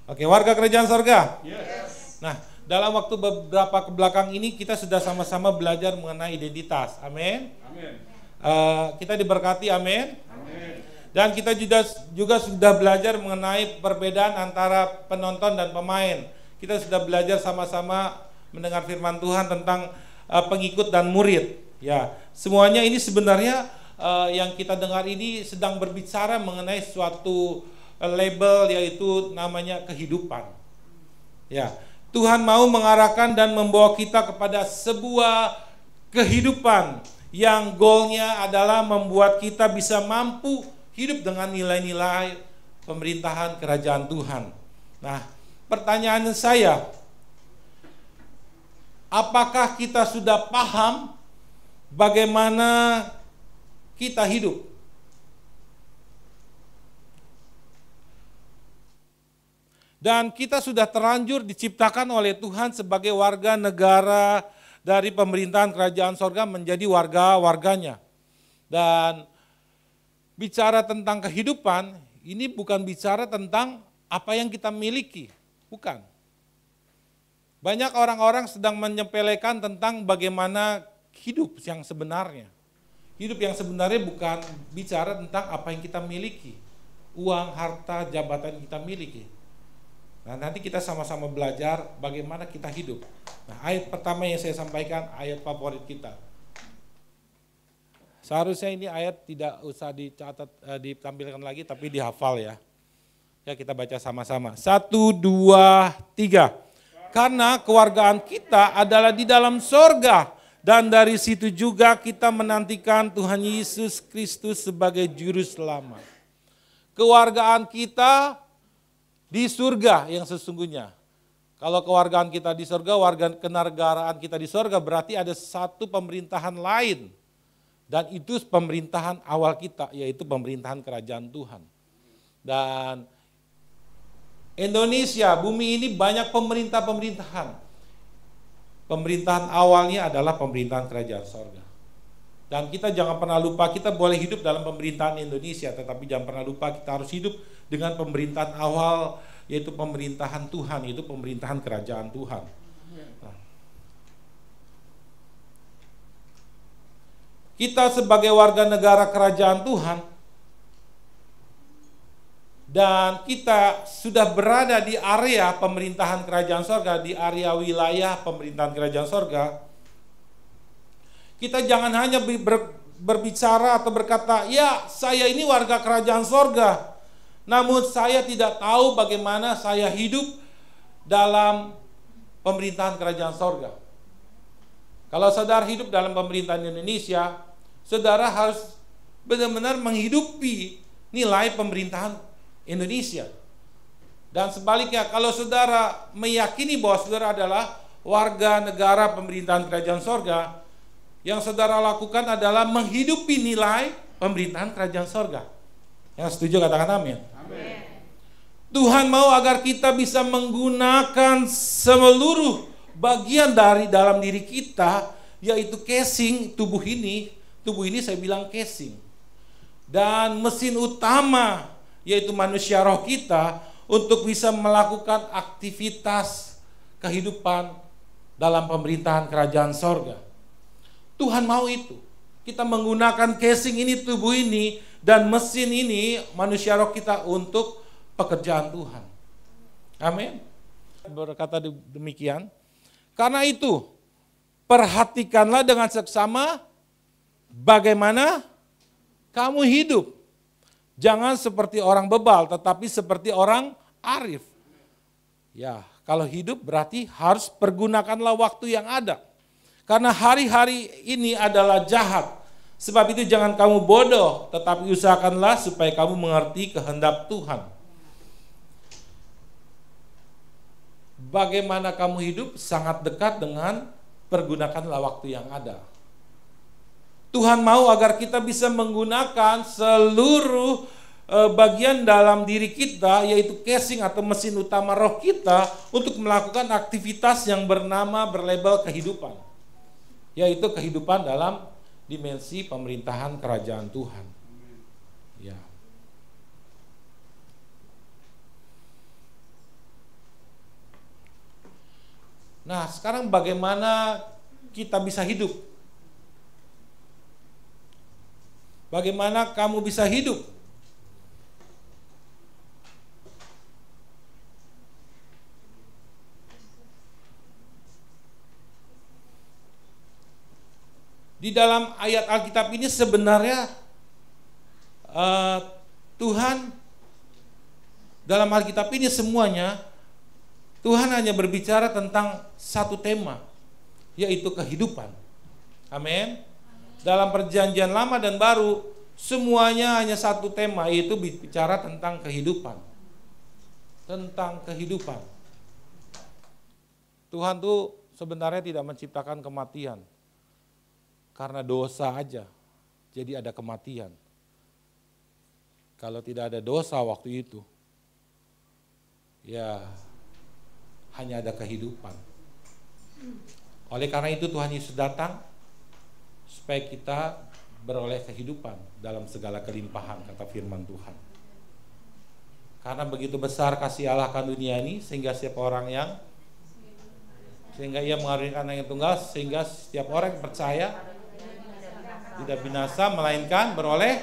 Oke, warga kerajaan sorga. Yes. Nah, dalam waktu beberapa kebelakang ini kita sudah sama-sama belajar mengenai identitas. Amin. Amin. Kita diberkati, amin. Amin. Dan kita juga sudah belajar mengenai perbedaan antara penonton dan pemain. Kita sudah belajar sama-sama mendengar firman Tuhan tentang pengikut dan murid. Ya, semuanya ini sebenarnya yang kita dengar ini sedang berbicara mengenai suatu label, yaitu namanya kehidupan. Ya, Tuhan mau mengarahkan dan membawa kita kepada sebuah kehidupan yang goalnya adalah membuat kita bisa mampu hidup dengan nilai-nilai pemerintahan kerajaan Tuhan. Nah, pertanyaan saya, apakah kita sudah paham bagaimana kita hidup? Dan kita sudah terlanjur diciptakan oleh Tuhan sebagai warga negara dari pemerintahan kerajaan sorga menjadi warga-warganya. Dan bicara tentang kehidupan, ini bukan bicara tentang apa yang kita miliki, bukan. Banyak orang-orang sedang menyepelekan tentang bagaimana hidup yang sebenarnya. Hidup yang sebenarnya bukan bicara tentang apa yang kita miliki, uang, harta, jabatan yang kita miliki. Nah, nanti kita sama-sama belajar bagaimana kita hidup. Nah, ayat pertama yang saya sampaikan, ayat favorit kita. Seharusnya ini ayat tidak usah dicatat, ditampilkan lagi, tapi dihafal ya. Ya, kita baca sama-sama. 1, 2, 3. Karena kewargaan kita adalah di dalam sorga, dan dari situ juga kita menantikan Tuhan Yesus Kristus sebagai juru selamat. Kewargaan kita di surga yang sesungguhnya. Kalau kewargaan kita di surga, warga kenegaraan kita di surga, berarti ada satu pemerintahan lain. Dan itu pemerintahan awal kita, yaitu pemerintahan kerajaan Tuhan. Dan Indonesia, bumi ini banyak pemerintahan. Pemerintahan awalnya adalah pemerintahan kerajaan sorga. Dan kita jangan pernah lupa, kita boleh hidup dalam pemerintahan Indonesia, tetapi jangan pernah lupa kita harus hidup dengan pemerintahan awal, yaitu pemerintahan Tuhan, yaitu pemerintahan kerajaan Tuhan. Nah, kita sebagai warga negara kerajaan Tuhan, dan kita sudah berada di area pemerintahan kerajaan sorga, di area wilayah pemerintahan kerajaan sorga. Kita jangan hanya berbicara atau berkata, ya saya ini warga kerajaan sorga, namun saya tidak tahu bagaimana saya hidup dalam pemerintahan kerajaan sorga. Kalau saudara hidup dalam pemerintahan Indonesia, saudara harus benar-benar menghidupi nilai pemerintahan Indonesia. Dan sebaliknya, kalau saudara meyakini bahwa saudara adalah warga negara pemerintahan kerajaan sorga, yang saudara lakukan adalah menghidupi nilai pemerintahan kerajaan sorga. Yang setuju katakan amin. Amin. Tuhan mau agar kita bisa menggunakan seluruh bagian dari dalam diri kita, yaitu casing tubuh ini. Tubuh ini saya bilang casing. Dan mesin utama, yaitu manusia roh kita, untuk bisa melakukan aktivitas kehidupan dalam pemerintahan kerajaan sorga. Tuhan mau itu. Kita menggunakan casing ini, tubuh ini, dan mesin ini, manusia roh kita, untuk pekerjaan Tuhan. Amin. Berkata demikian. Karena itu, perhatikanlah dengan seksama bagaimana kamu hidup. Jangan seperti orang bebal, tetapi seperti orang arif. Ya, kalau hidup berarti harus pergunakanlah waktu yang ada. Karena hari-hari ini adalah jahat. Sebab itu jangan kamu bodoh, tetapi usahakanlah supaya kamu mengerti kehendak Tuhan. Bagaimana kamu hidup sangat dekat dengan pergunakanlah waktu yang ada. Tuhan mau agar kita bisa menggunakan seluruh bagian dalam diri kita, yaitu casing atau mesin utama roh kita, untuk melakukan aktivitas yang berlabel kehidupan, yaitu kehidupan dalam dimensi pemerintahan kerajaan Tuhan. Ya. Nah, sekarang bagaimana kita bisa hidup? Bagaimana kamu bisa hidup? Di dalam ayat Alkitab ini sebenarnya Tuhan dalam Alkitab ini semuanya Tuhan hanya berbicara tentang satu tema, yaitu kehidupan. Amin. Dalam perjanjian lama dan baru semuanya hanya satu tema, yaitu bicara tentang kehidupan. Tentang kehidupan. Tuhan tuh sebenarnya tidak menciptakan kematian. Karena dosa aja, jadi ada kematian. Kalau tidak ada dosa waktu itu, ya hanya ada kehidupan. Oleh karena itu Tuhan Yesus datang supaya kita beroleh kehidupan dalam segala kelimpahan, kata firman Tuhan. Karena begitu besar kasih Allah akan dunia ini, sehingga ia mengaruniakan Anak yang tunggal, sehingga setiap orang yang percaya tidak binasa, melainkan beroleh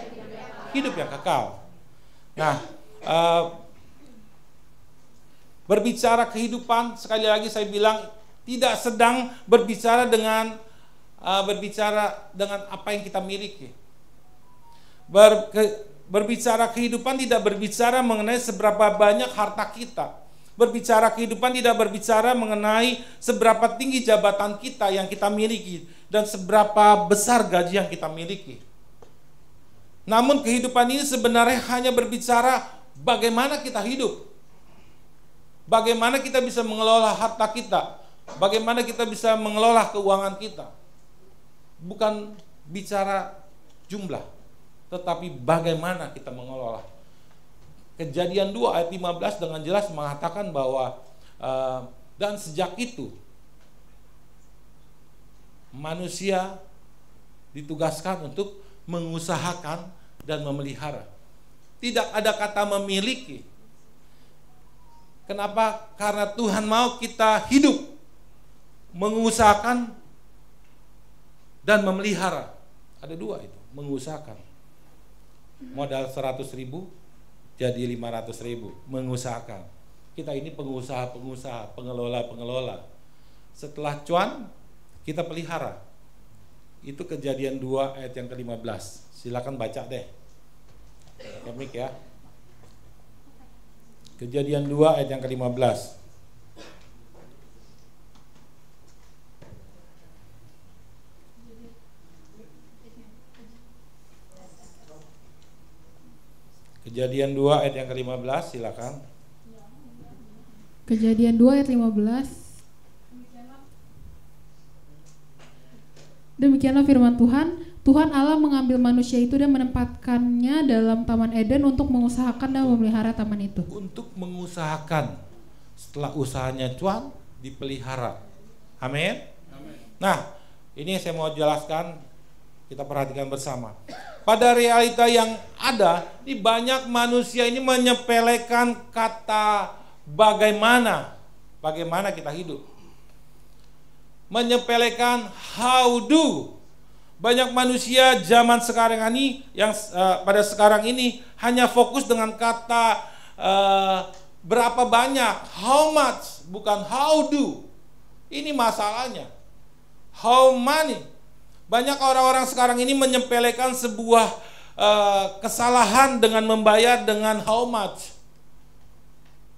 hidup yang kekal. Nah, berbicara kehidupan, sekali lagi saya bilang, tidak sedang berbicara dengan apa yang kita miliki. Berbicara kehidupan tidak berbicara mengenai seberapa banyak harta kita. Berbicara kehidupan tidak berbicara mengenai seberapa tinggi jabatan kita yang kita miliki dan seberapa besar gaji yang kita miliki. Namun kehidupan ini sebenarnya hanya berbicara bagaimana kita hidup. Bagaimana kita bisa mengelola harta kita. Bagaimana kita bisa mengelola keuangan kita. Bukan bicara jumlah, tetapi bagaimana kita mengelola. Kejadian 2 ayat 15 dengan jelas mengatakan bahwa dan sejak itu manusia ditugaskan untuk mengusahakan dan memelihara. Tidak ada kata memiliki. Kenapa? Karena Tuhan mau kita hidup, mengusahakan dan memelihara. Ada dua itu, mengusahakan. Modal 100.000 jadi 500.000, mengusahakan. Kita ini pengusaha, pengelola. Setelah cuan, kita pelihara. Itu Kejadian 2 ayat yang ke-15. Silakan baca deh. Kemik ya. Kejadian 2 ayat yang ke-15. Kejadian 2 ayat yang ke-15, silakan. Kejadian 2 ayat 15. Demikianlah firman Tuhan. Tuhan Allah mengambil manusia itu dan menempatkannya dalam Taman Eden untuk mengusahakan dan memelihara taman itu. Untuk mengusahakan. Setelah usahanya cuan, dipelihara. Amin. Nah, ini saya mau jelaskan, kita perhatikan bersama. Pada realita yang ada, di banyak manusia ini menyepelekan kata bagaimana kita hidup. Menyepelekan how do. Banyak manusia zaman sekarang ini yang pada sekarang ini hanya fokus dengan kata berapa banyak, how much, bukan how do. Ini masalahnya. How money. Banyak orang-orang sekarang ini menyepelekan sebuah kesalahan dengan membayar dengan how much.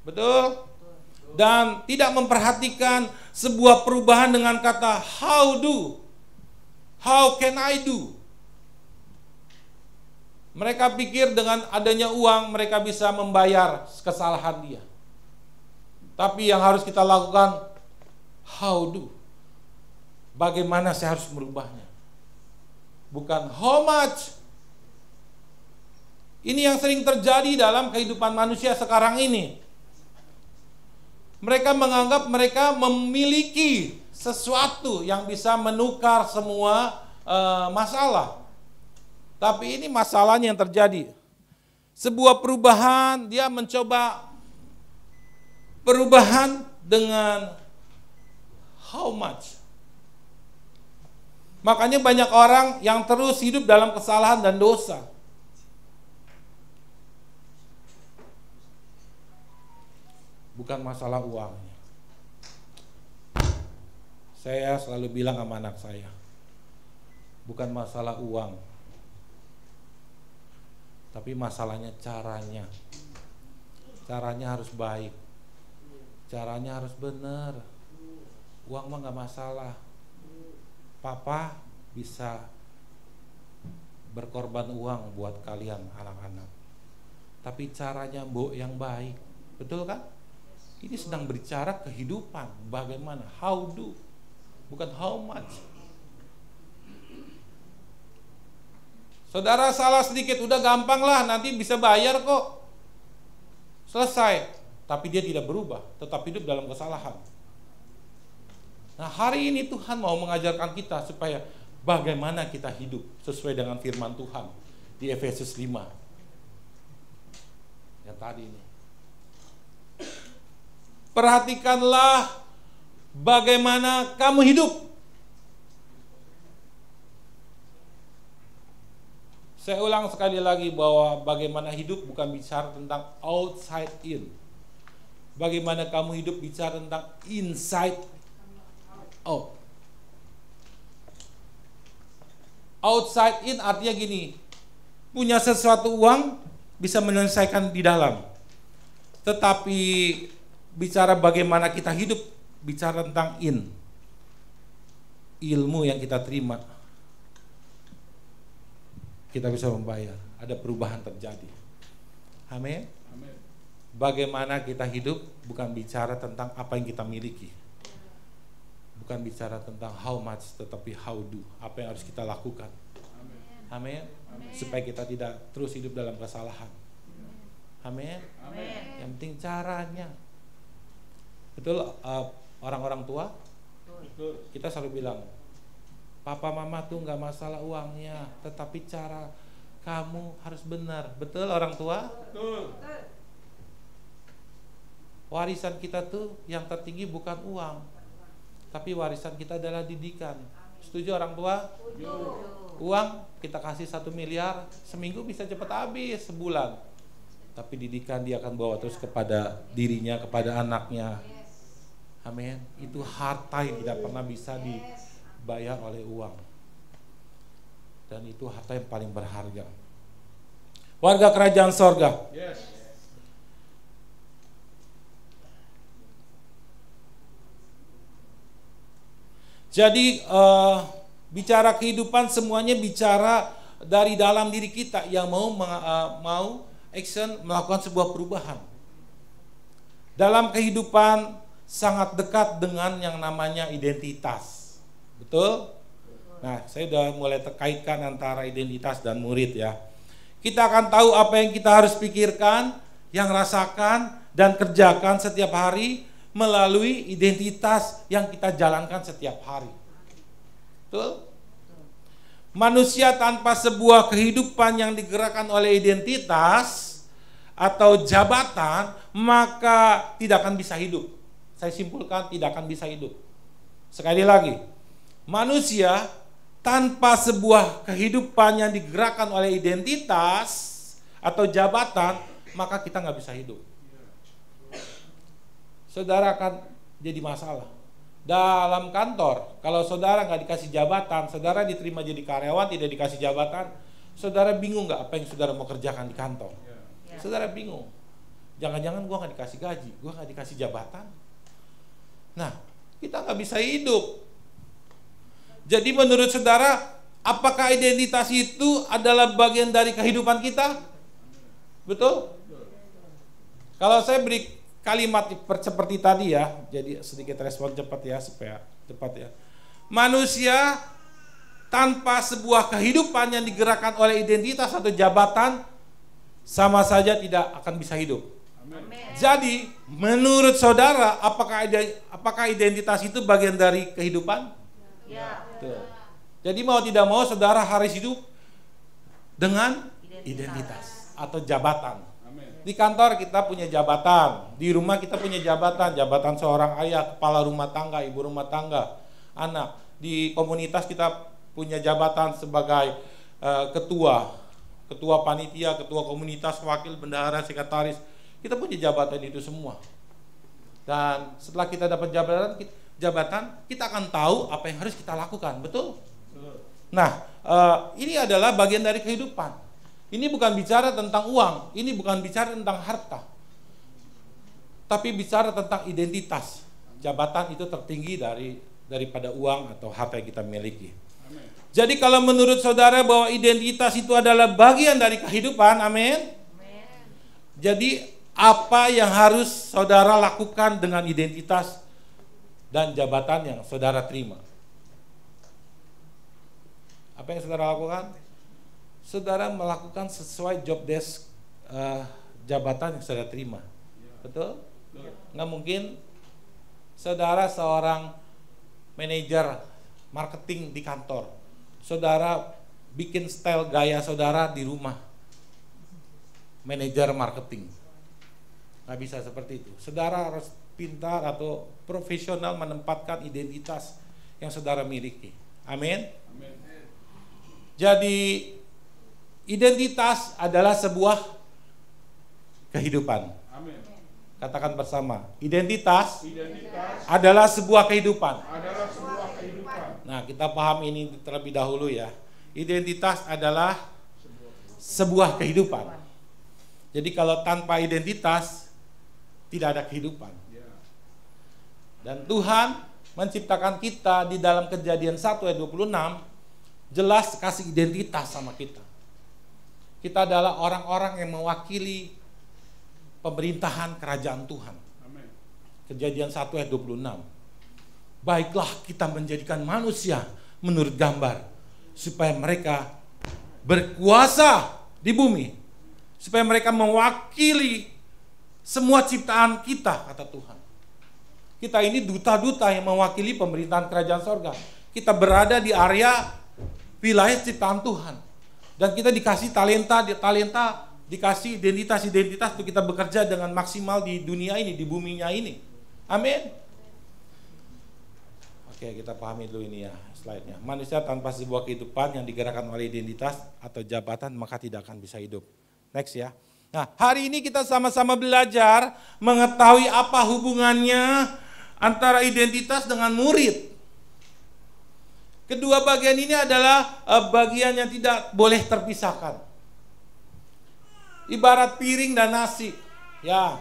Betul? Dan tidak memperhatikan sebuah perubahan dengan kata how do. How can I do? Mereka pikir dengan adanya uang mereka bisa membayar kesalahan dia. Tapi yang harus kita lakukan how do. Bagaimana saya harus merubahnya? Bukan how much. Ini yang sering terjadi dalam kehidupan manusia sekarang ini. Mereka menganggap mereka memiliki sesuatu yang bisa menukar semua masalah. Tapi ini masalahnya yang terjadi. Sebuah perubahan, dia mencoba perubahan dengan how much. Makanya banyak orang yang terus hidup dalam kesalahan dan dosa. Bukan masalah uangnya. Saya selalu bilang sama anak saya, bukan masalah uang, tapi masalahnya caranya. Caranya harus baik, caranya harus benar. Uang mah gak masalah. Papa bisa berkorban uang buat kalian anak-anak, tapi caranya Mbok yang baik. Betul kan? Ini sedang berbicara kehidupan, bagaimana, how do, bukan how much. Saudara salah sedikit udah gampang lah, nanti bisa bayar kok, selesai. Tapi dia tidak berubah, tetap hidup dalam kesalahan. Nah, hari ini Tuhan mau mengajarkan kita supaya bagaimana kita hidup sesuai dengan firman Tuhan di Efesus 5 yang tadi ini. Perhatikanlah bagaimana kamu hidup. Saya ulang sekali lagi bahwa bagaimana hidup bukan bicara tentang outside in. Bagaimana kamu hidup bicara tentang inside out. Outside in artinya gini, punya sesuatu uang bisa menyelesaikan di dalam. Tetapi bicara bagaimana kita hidup, bicara tentang ilmu yang kita terima, kita bisa membayar, ada perubahan terjadi. Amin. Bagaimana kita hidup bukan bicara tentang apa yang kita miliki, bukan bicara tentang how much, tetapi how do, apa yang harus kita lakukan. Amin. Supaya kita tidak terus hidup dalam kesalahan. Amin. Yang penting caranya. Betul, orang-orang tua? Betul. Kita selalu bilang, papa mama tuh gak masalah uangnya, tetapi cara kamu harus benar. Betul orang tua? Betul. Warisan kita tuh yang tertinggi bukan uang, tapi warisan kita adalah didikan. Setuju orang tua? Setuju. Uang kita kasih 1 miliar, seminggu bisa cepat habis, sebulan. Tapi didikan dia akan bawa terus kepada dirinya, kepada anaknya. Amin. Itu harta yang tidak pernah bisa dibayar oleh uang. Dan itu harta yang paling berharga. Warga kerajaan sorga. Yes. Jadi bicara kehidupan semuanya bicara dari dalam diri kita yang mau action melakukan sebuah perubahan. Dalam kehidupan sangat dekat dengan yang namanya identitas. Betul? Nah, saya sudah mulai terkaitkan antara identitas dan murid ya. Kita akan tahu apa yang kita harus pikirkan, yang rasakan dan kerjakan setiap hari melalui identitas yang kita jalankan setiap hari. Betul? Manusia tanpa sebuah kehidupan yang digerakkan oleh identitas atau jabatan, maka tidak akan bisa hidup. Saya simpulkan, tidak akan bisa hidup. Sekali lagi, manusia tanpa sebuah kehidupan yang digerakkan oleh identitas atau jabatan, maka kita nggak bisa hidup. Saudara akan jadi masalah. Dalam kantor, kalau saudara nggak dikasih jabatan, saudara diterima jadi karyawan, tidak dikasih jabatan, saudara bingung nggak apa yang saudara mau kerjakan di kantor? Saudara bingung. Jangan-jangan gua nggak dikasih gaji, gua nggak dikasih jabatan. Nah, kita nggak bisa hidup. Jadi menurut saudara, apakah identitas itu adalah bagian dari kehidupan kita? Betul? Kalau saya beri kalimat seperti tadi ya, jadi sedikit respon cepat ya, supaya cepat ya. Manusia tanpa sebuah kehidupan yang digerakkan oleh identitas atau jabatan, sama saja tidak akan bisa hidup. Amen. Jadi menurut saudara, apakah identitas itu bagian dari kehidupan? Ya. Tuh. Jadi mau tidak mau saudara harus hidup dengan identitas atau jabatan. Amen. Di kantor kita punya jabatan, di rumah kita punya jabatan, jabatan seorang ayah, kepala rumah tangga, ibu rumah tangga, anak. Di komunitas kita punya jabatan sebagai ketua panitia, ketua komunitas, wakil bendahara, sekretaris. Kita punya jabatan itu semua. Dan setelah kita dapat jabatan, kita akan tahu apa yang harus kita lakukan, betul? Nah, ini adalah bagian dari kehidupan. Ini bukan bicara tentang uang, ini bukan bicara tentang harta, tapi bicara tentang identitas. Jabatan itu tertinggi daripada uang atau harta yang kita miliki. Amen. Jadi kalau menurut saudara bahwa identitas itu adalah bagian dari kehidupan, amin. Jadi apa yang harus saudara lakukan dengan identitas dan jabatan yang saudara terima? Apa yang saudara lakukan? Saudara melakukan sesuai job desk jabatan yang saudara terima. Betul? Nggak mungkin saudara seorang manajer marketing di kantor, saudara bikin style gaya saudara di rumah, manajer marketing. Nggak bisa seperti itu. Saudara harus pintar atau profesional menempatkan identitas yang saudara miliki. Amin. Jadi identitas adalah sebuah kehidupan. Amin. Katakan bersama, identitas adalah sebuah kehidupan. Nah, kita paham ini terlebih dahulu ya. Identitas adalah sebuah kehidupan. Jadi kalau tanpa identitas tidak ada kehidupan. Dan Tuhan menciptakan kita di dalam Kejadian 1 ayat 26 jelas kasih identitas sama kita. Kita adalah orang-orang yang mewakili pemerintahan kerajaan Tuhan. Amen. Kejadian 1 ayat 26. Baiklah kita menjadikan manusia menurut gambar, supaya mereka berkuasa di bumi, supaya mereka mewakili semua ciptaan kita, kata Tuhan. Kita ini duta-duta yang mewakili pemerintahan kerajaan sorga. Kita berada di area wilayah ciptaan Tuhan. Dan kita dikasih talenta, dikasih identitas untuk kita bekerja dengan maksimal di dunia ini, di buminya ini. Amin. Oke, kita pahami dulu ini ya slide-nya. Manusia tanpa sebuah kehidupan yang digerakkan oleh identitas atau jabatan maka tidak akan bisa hidup. Next ya. Nah, hari ini kita sama-sama belajar mengetahui apa hubungannya antara identitas dengan murid. Kedua bagian ini adalah bagian yang tidak boleh terpisahkan. Ibarat piring dan nasi. Ya.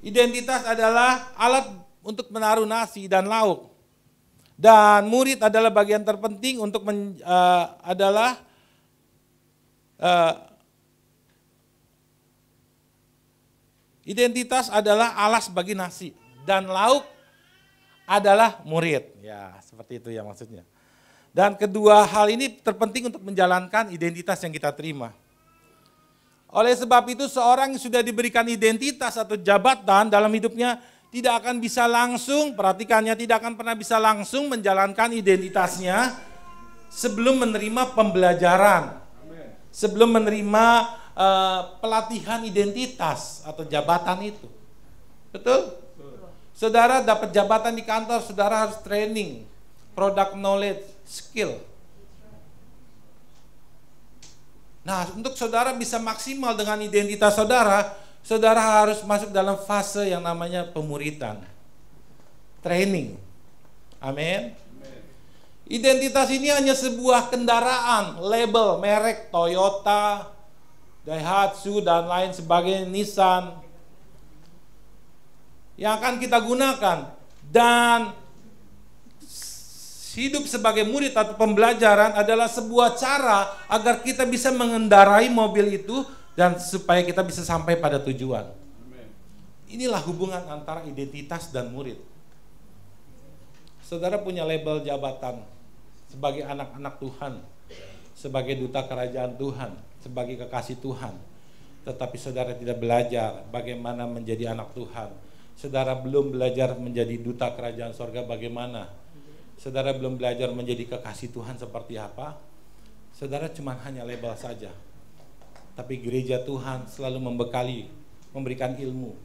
Identitas adalah alat untuk menaruh nasi dan lauk. Dan murid adalah bagian terpenting untuk identitas adalah alas bagi nasi dan lauk adalah murid. Ya, seperti itu ya maksudnya. Dan kedua hal ini terpenting untuk menjalankan identitas yang kita terima. Oleh sebab itu seorang yang sudah diberikan identitas atau jabatan dalam hidupnya tidak akan bisa langsung, perhatikannya, tidak akan pernah bisa langsung menjalankan identitasnya sebelum menerima pembelajaran, sebelum menerima pelatihan identitas atau jabatan itu. Betul? Saudara dapat jabatan di kantor, saudara harus training, product knowledge, skill. Nah, untuk saudara bisa maksimal dengan identitas saudara, saudara harus masuk dalam fase yang namanya pemuridan, training. Amin. Identitas ini hanya sebuah kendaraan, label, merek Toyota, Daihatsu dan lain sebagainya, Nissan, yang akan kita gunakan. Dan hidup sebagai murid atau pembelajaran adalah sebuah cara agar kita bisa mengendarai mobil itu dan supaya kita bisa sampai pada tujuan. Inilah hubungan antara identitas dan murid. Saudara punya label jabatan sebagai anak-anak Tuhan, sebagai duta kerajaan Tuhan, sebagai kekasih Tuhan. Tetapi saudara tidak belajar bagaimana menjadi anak Tuhan. Saudara belum belajar menjadi duta kerajaan sorga bagaimana. Saudara belum belajar menjadi kekasih Tuhan seperti apa. Saudara cuma hanya label saja. Tapi gereja Tuhan selalu membekali, memberikan ilmu.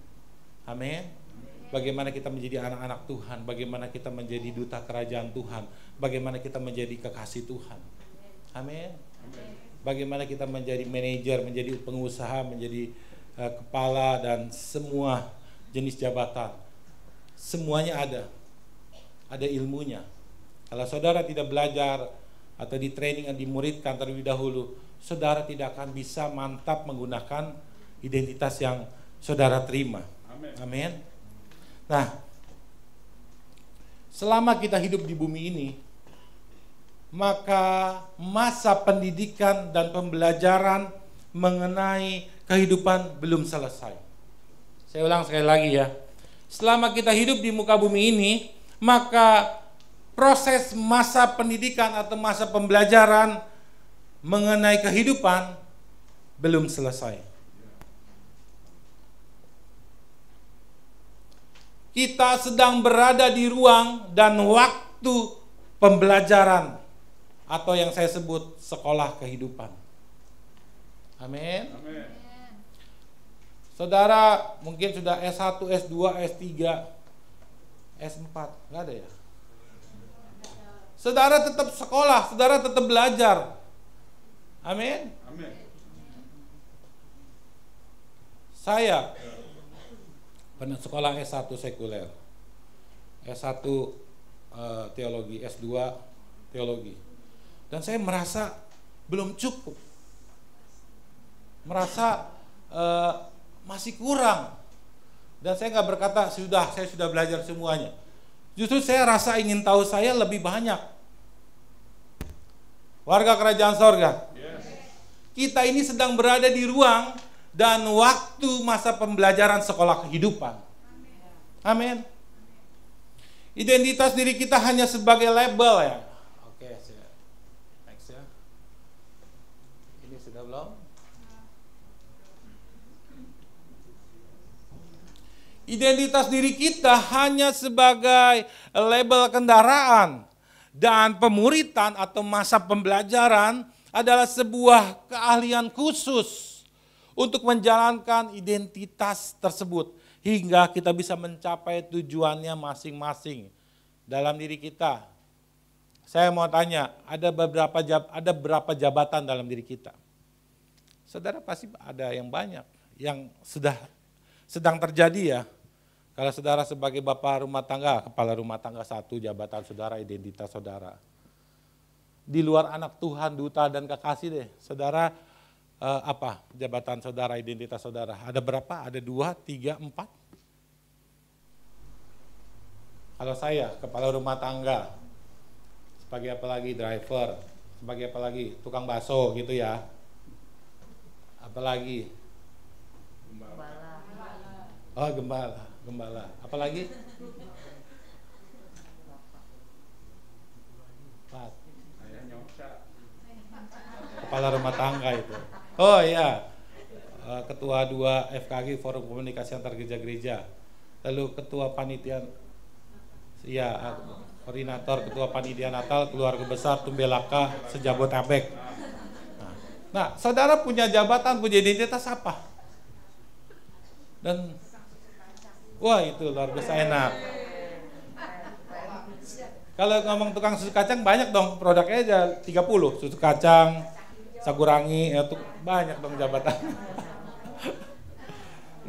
Amin. Bagaimana kita menjadi anak-anak Tuhan, bagaimana kita menjadi duta kerajaan Tuhan, bagaimana kita menjadi kekasih Tuhan. Amin. Bagaimana kita menjadi manajer, menjadi pengusaha, menjadi kepala dan semua jenis jabatan. Semuanya ada ilmunya. Kalau saudara tidak belajar atau di training dan dimuridkan terlebih dahulu, saudara tidak akan bisa mantap menggunakan identitas yang saudara terima. Amin. Nah, selama kita hidup di bumi ini, maka masa pendidikan dan pembelajaran mengenai kehidupan belum selesai. Saya ulang sekali lagi ya. Selama kita hidup di muka bumi ini, maka proses masa pendidikan atau masa pembelajaran mengenai kehidupan belum selesai. Kita sedang berada di ruang dan waktu pembelajaran atau yang saya sebut sekolah kehidupan. Amin. Saudara mungkin sudah S1, S2, S3, S4, enggak ada ya? Saudara tetap sekolah, saudara tetap belajar. Amin. Saya pernah sekolah S1 sekuler, S1 teologi, S2 teologi. Dan saya merasa belum cukup. Merasa masih kurang. Dan saya nggak berkata saya sudah belajar semuanya. Justru saya rasa ingin tahu saya lebih banyak. Warga kerajaan sorga, kita ini sedang berada di ruang dan waktu masa pembelajaran sekolah kehidupan. Amin. Identitas diri kita hanya sebagai label ya. Oke, next ya. Ini sudah belum? Identitas diri kita hanya sebagai label kendaraan, dan pemuritan atau masa pembelajaran adalah sebuah keahlian khusus untuk menjalankan identitas tersebut hingga kita bisa mencapai tujuannya masing-masing dalam diri kita. Saya mau tanya, ada berapa jabatan dalam diri kita? Saudara pasti ada yang banyak, yang sedang terjadi ya. Kalau saudara sebagai bapak rumah tangga, kepala rumah tangga, satu jabatan saudara, identitas saudara. Di luar anak Tuhan, duta dan kekasih deh, saudara apa jabatan saudara, identitas saudara? Ada berapa? Ada 2, 3, 4? Kalau saya kepala rumah tangga, sebagai apa lagi? Driver, sebagai apa lagi? Tukang bakso gitu ya. Apalagi? Oh, gembala. Apalagi? Kepala rumah tangga itu. Oh iya. Ketua 2 FKG, Forum Komunikasi Antar Gereja-Gereja. Lalu ketua panitia, ya, koordinator ketua panitia Natal Keluarga Besar Tumbelaka Sejabotabek. Nah, saudara punya jabatan, punya identitas apa? Dan wah, itu luar biasa enak. Kalau ngomong tukang susu kacang banyak dong, produknya aja 30, susu kacang, sagurangi, itu banyak dong jabatan.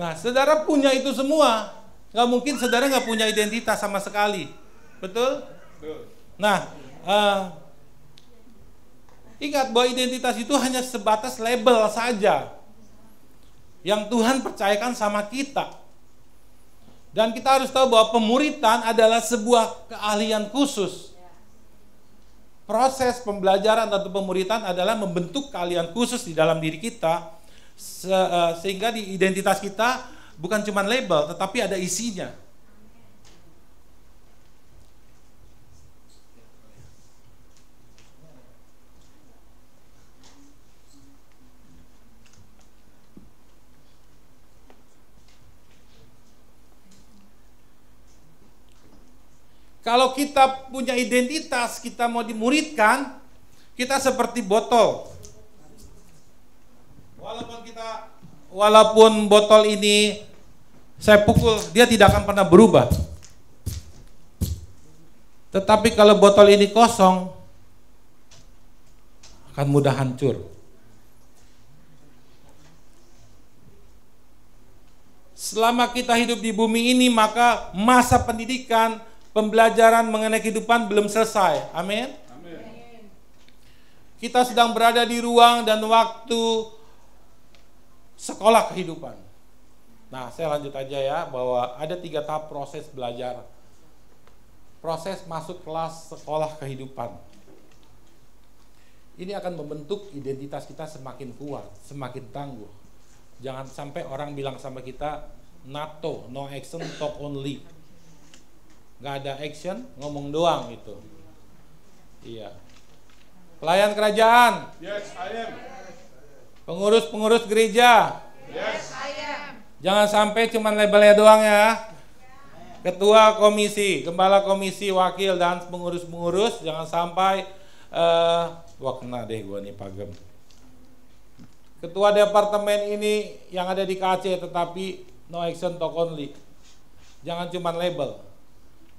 Nah, saudara punya itu semua, nggak mungkin saudara nggak punya identitas sama sekali, betul? Nah, ingat bahwa identitas itu hanya sebatas label saja yang Tuhan percayakan sama kita. Dan kita harus tahu bahwa pemuritan adalah sebuah keahlian khusus. Proses pembelajaran atau pemuritan adalah membentuk keahlian khusus di dalam diri kita, sehingga di identitas kita bukan cuma label, tetapi ada isinya. Kalau kita punya identitas, kita mau dimuridkan, kita seperti botol. Walaupun kita, walaupun botol ini saya pukul, dia tidak akan pernah berubah. Tetapi kalau botol ini kosong, akan mudah hancur. Selama kita hidup di bumi ini, maka masa pendidikan, pembelajaran mengenai kehidupan belum selesai. Amin. Kita sedang berada di ruang dan waktu sekolah kehidupan. Nah, saya lanjut aja ya, bahwa ada 3 tahap proses belajar. Proses masuk kelas sekolah kehidupan. Ini akan membentuk identitas kita semakin kuat, semakin tangguh. Jangan sampai orang bilang sama kita, NATO, no action, talk only. Gak ada action, ngomong doang gitu. Iya. Pelayan kerajaan. Yes, I am. Pengurus-pengurus gereja. Yes, I am. Jangan sampai cuman labelnya doang ya. Ketua komisi, gembala komisi, wakil, dan pengurus-pengurus. Jangan sampai, wah kena deh gua nih pagem. Ketua departemen ini yang ada di KC, tetapi no action, talk only. Jangan cuman label,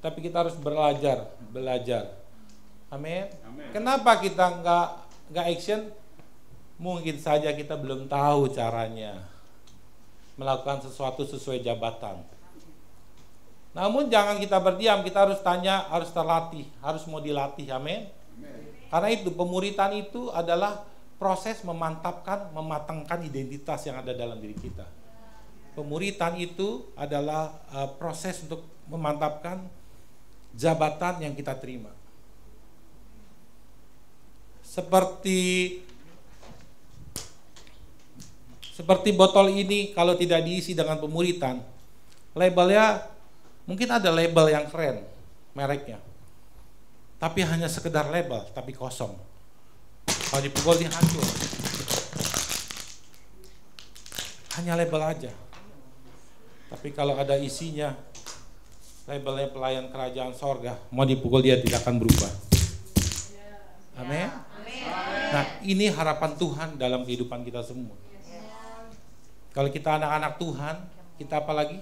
tapi kita harus belajar. Amin. Kenapa kita nggak action? Mungkin saja kita belum tahu caranya melakukan sesuatu sesuai jabatan. Namun jangan kita berdiam, kita harus tanya, harus terlatih, harus mau dilatih. Amin. Karena itu pemuritan itu adalah proses memantapkan, mematangkan identitas yang ada dalam diri kita. Pemuritan itu adalah proses untuk memantapkan jabatan yang kita terima. Seperti botol ini kalau tidak diisi dengan pemuritan, labelnya mungkin ada label yang keren mereknya, tapi hanya sekedar label tapi kosong. Kalau dipukul dia hancur. Hanya label aja. Tapi kalau ada isinya, labelnya pelayan kerajaan sorga, mau dipukul dia tidak akan berubah. Amin. Nah, ini harapan Tuhan dalam kehidupan kita semua. Kalau kita anak-anak Tuhan, kita apalagi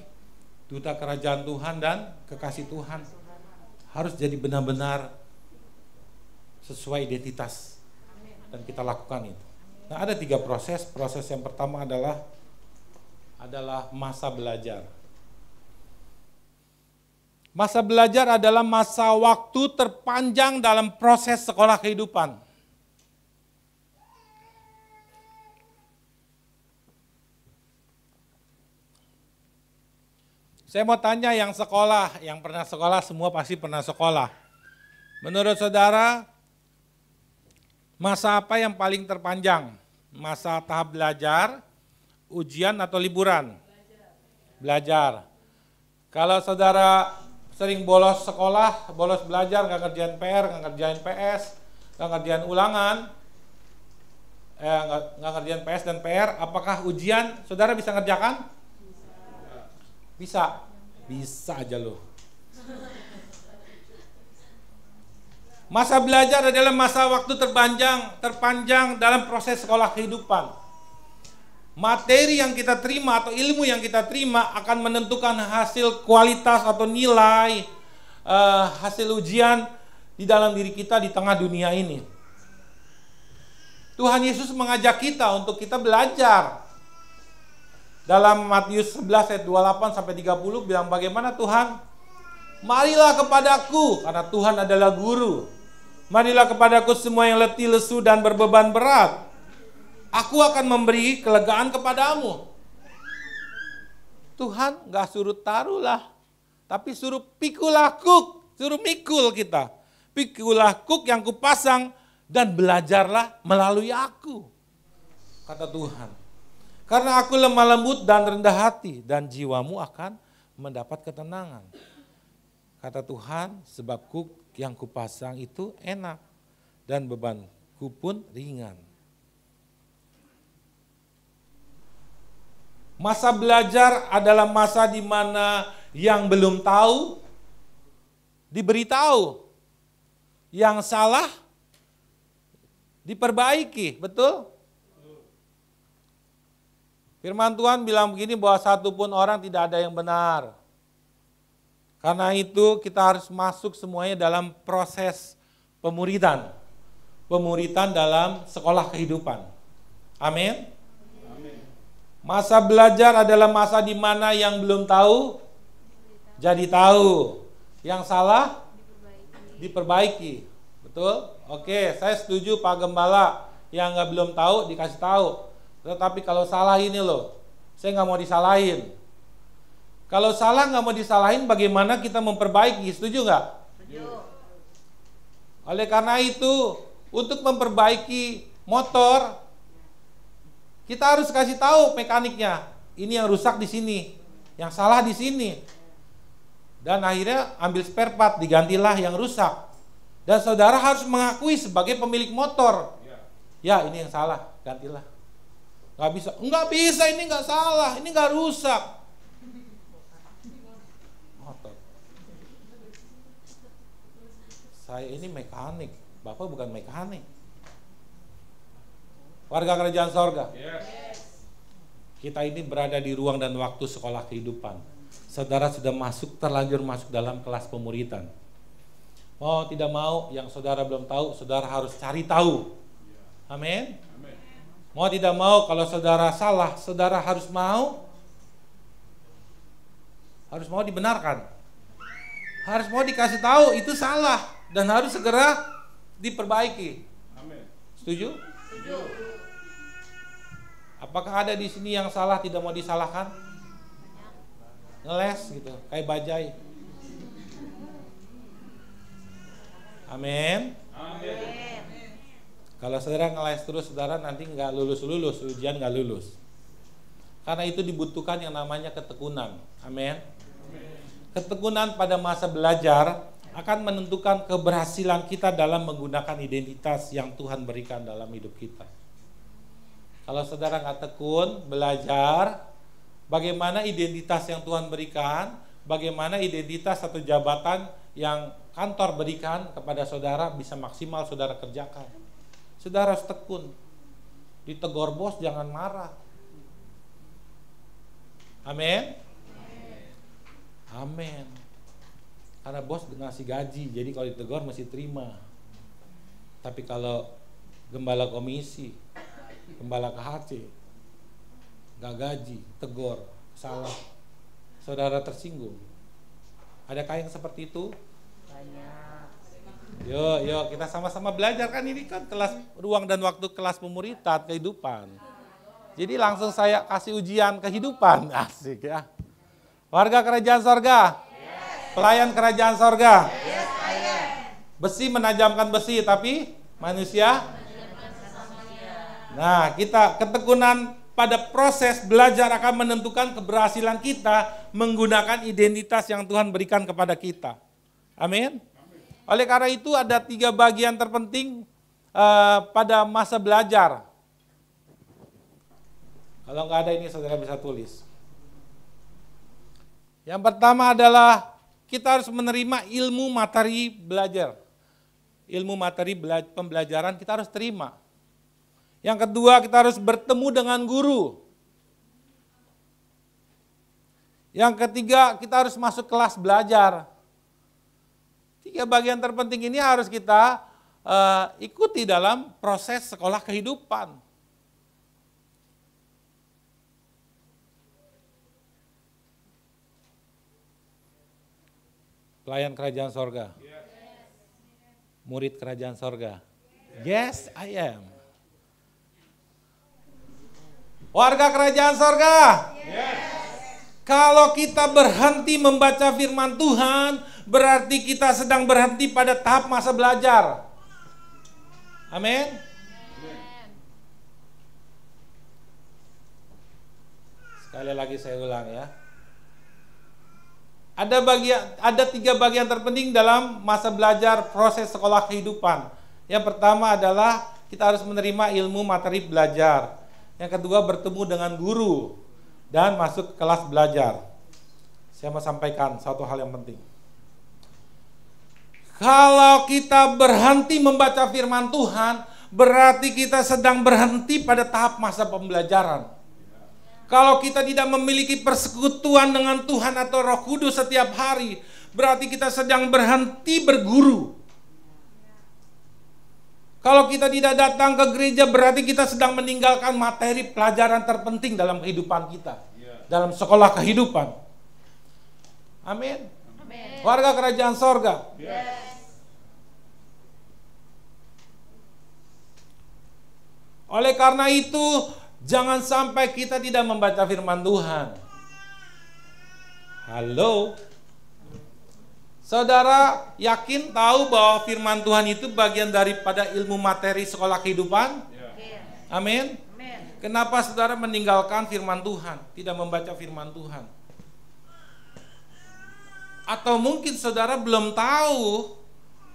duta kerajaan Tuhan dan kekasih Tuhan, harus jadi benar-benar sesuai identitas, dan kita lakukan itu. Nah, ada 3 proses. Proses yang pertama adalah masa belajar. Masa belajar adalah masa waktu terpanjang dalam proses sekolah kehidupan. Saya mau tanya yang sekolah, yang pernah sekolah, semua pasti pernah sekolah. Menurut saudara, masa apa yang paling terpanjang? Masa tahap belajar, ujian, atau liburan? Belajar. Kalau saudara sering bolos sekolah, bolos belajar, nggak ngerjain PR, nggak ngerjain PS, nggak ngerjain ulangan, nggak ngerjain PS dan PR, apakah ujian saudara bisa ngerjakan? Bisa aja loh. Masa belajar adalah masa waktu terpanjang dalam proses sekolah kehidupan. Materi yang kita terima atau ilmu yang kita terima akan menentukan hasil kualitas atau nilai hasil ujian di dalam diri kita di tengah dunia ini. Tuhan Yesus mengajak kita untuk kita belajar. Dalam Matius 11 ayat 28 sampai 30 bilang bagaimana Tuhan? Marilah kepadaku, karena Tuhan adalah guru. Marilah kepadaku semua yang letih, lesu, dan berbeban berat. Aku akan memberi kelegaan kepadamu. Tuhan gak suruh taruhlah, tapi suruh pikulah kuk, suruh mikul kita. Pikulah kuk yang kupasang dan belajarlah melalui aku, kata Tuhan. Karena aku lemah lembut dan rendah hati, dan jiwamu akan mendapat ketenangan. Kata Tuhan, sebab kuk yang kupasang itu enak, dan bebanku pun ringan. Masa belajar adalah masa di mana yang belum tahu diberitahu, yang salah diperbaiki, betul? Firman Tuhan bilang begini, bahwa satu pun orang tidak ada yang benar. Karena itu kita harus masuk semuanya dalam proses pemuridan. Pemuridan dalam sekolah kehidupan. Amin. Masa belajar adalah masa di mana yang belum tahu jadi tahu, yang salah diperbaiki. Betul? Oke, saya setuju Pak Gembala, yang belum tahu dikasih tahu. Tetapi kalau salah ini loh, saya nggak mau disalahin. Kalau salah nggak mau disalahin, bagaimana kita memperbaiki? Setuju nggak? Setuju. Oleh karena itu, untuk memperbaiki motor, kita harus kasih tahu mekaniknya. Ini yang rusak di sini, yang salah di sini. Dan akhirnya ambil spare part, digantilah yang rusak. Dan saudara harus mengakui sebagai pemilik motor. Ya, ini yang salah, gantilah. Nggak bisa, ini nggak salah, ini nggak rusak. Motor. Saya ini mekanik, Bapak bukan mekanik. Warga kerajaan sorga. Kita ini berada di ruang dan waktu sekolah kehidupan. Saudara sudah terlanjur masuk dalam kelas pemuridan. Mau tidak mau, yang saudara belum tahu, saudara harus cari tahu. Amin. Mau tidak mau, kalau saudara salah, saudara harus mau dibenarkan. Harus mau dikasih tahu itu salah dan harus segera diperbaiki. Amin. Setuju? Setuju. Apakah ada di sini yang salah tidak mau disalahkan? Ngeles gitu, kayak bajai. Amin. Amin. Kalau saudara ngeles terus, saudara nanti nggak lulus, ujian nggak lulus. Karena itu dibutuhkan yang namanya ketekunan. Amin. Ketekunan pada masa belajar akan menentukan keberhasilan kita dalam menggunakan identitas yang Tuhan berikan dalam hidup kita. Kalau saudara nggak tekun belajar, bagaimana identitas yang Tuhan berikan, bagaimana identitas atau jabatan yang kantor berikan kepada saudara bisa maksimal saudara kerjakan. Saudara harus tekun. Ditegur bos jangan marah. Amin. Amin. Karena bos ngasih gaji, jadi kalau ditegur mesti terima. Tapi kalau gembala komisi, gembala KHC, gak gaji, tegur, salah, saudara tersinggung. Adakah yang seperti itu? Banyak. Yuk kita sama-sama belajar, kan ini kan kelas ruang dan waktu kelas pemuridan kehidupan. Jadi langsung saya kasih ujian kehidupan, asik ya. Warga kerajaan sorga, pelayan kerajaan sorga. Besi menajamkan besi, tapi manusia. Nah, kita ketekunan pada proses belajar akan menentukan keberhasilan kita menggunakan identitas yang Tuhan berikan kepada kita. Amin. Oleh karena itu ada 3 bagian terpenting pada masa belajar. Kalau nggak ada ini saudara bisa tulis. Yang pertama adalah kita harus menerima ilmu materi belajar. Ilmu materi pembelajaran kita harus terima. Yang kedua, kita harus bertemu dengan guru. Yang ketiga, kita harus masuk kelas belajar. 3 bagian terpenting ini harus kita ikuti dalam proses sekolah kehidupan. Pelayan kerajaan sorga. Murid kerajaan sorga. Yes, I am. Warga kerajaan sorga. Kalau kita berhenti membaca firman Tuhan, berarti kita sedang berhenti pada tahap masa belajar. Amin. Sekali lagi saya ulang ya. Ada 3 bagian terpenting dalam masa belajar proses sekolah kehidupan. Yang pertama adalah kita harus menerima ilmu materi belajar. Yang kedua, bertemu dengan guru dan masuk ke kelas belajar. Saya mau sampaikan satu hal yang penting. Kalau kita berhenti membaca firman Tuhan, berarti kita sedang berhenti pada tahap masa pembelajaran. Kalau kita tidak memiliki persekutuan dengan Tuhan atau Roh Kudus setiap hari, berarti kita sedang berhenti berguru. Kalau kita tidak datang ke gereja, berarti kita sedang meninggalkan materi pelajaran terpenting dalam kehidupan kita, dalam sekolah kehidupan. Amin. Warga kerajaan sorga. Oleh karena itu, jangan sampai kita tidak membaca firman Tuhan. Halo. Saudara yakin tahu bahwa firman Tuhan itu bagian daripada ilmu materi sekolah kehidupan? Amin. Kenapa saudara meninggalkan firman Tuhan, tidak membaca firman Tuhan? Atau mungkin saudara belum tahu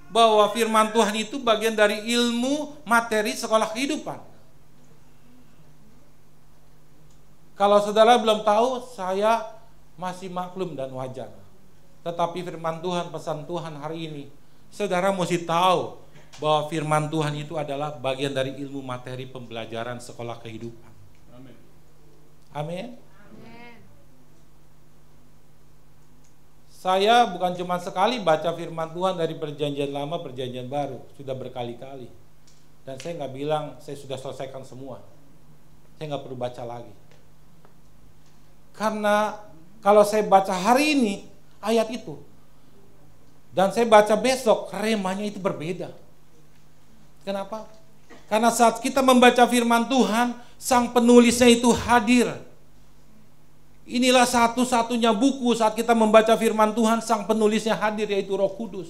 bahwa firman Tuhan itu bagian dari ilmu materi sekolah kehidupan? Kalau saudara belum tahu, saya masih maklum dan wajar. Tetapi firman Tuhan, pesan Tuhan hari ini, saudara mesti tahu bahwa firman Tuhan itu adalah bagian dari ilmu materi pembelajaran sekolah kehidupan. Amin. Amin. Saya bukan cuma sekali baca firman Tuhan dari perjanjian lama, perjanjian baru, sudah berkali-kali. Dan saya nggak bilang saya sudah selesaikan semua. Saya nggak perlu baca lagi. Karena kalau saya baca hari ini ayat itu, dan saya baca besok, remanya itu berbeda. Kenapa? Karena saat kita membaca firman Tuhan, sang penulisnya itu hadir. Inilah satu-satunya buku saat kita membaca firman Tuhan, sang penulisnya hadir, yaitu Roh Kudus.